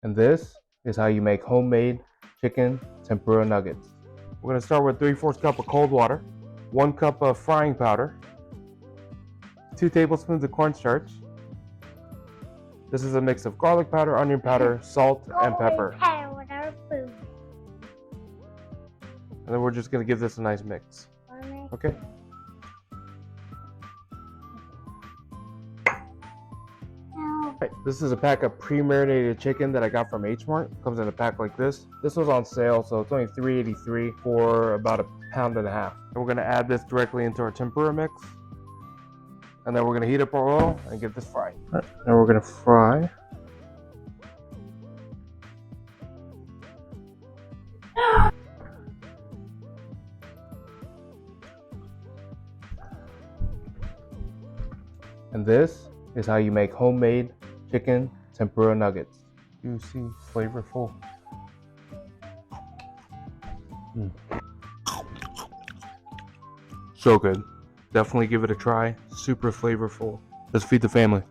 And this is how you make homemade chicken tempura nuggets. We're going to start with 3/4 cup of cold water, 1 cup of frying powder, 2 tablespoons of cornstarch. This is a mix of garlic powder, onion powder, salt, and pepper. And then we're just going to give this a nice mix. Okay? Right, this is a pack of pre-marinated chicken that I got from H Mart. Comes in a pack like this. This was on sale, so it's only $3.83 for about 1.5 pounds. And we're going to add this directly into our tempura mix. And then we're going to heat up our oil and get this fried. Right, now we're going to fry. And this is how you make homemade chicken tempura nuggets. Juicy, flavorful. So good. Definitely give it a try. Super flavorful. Let's feed the family.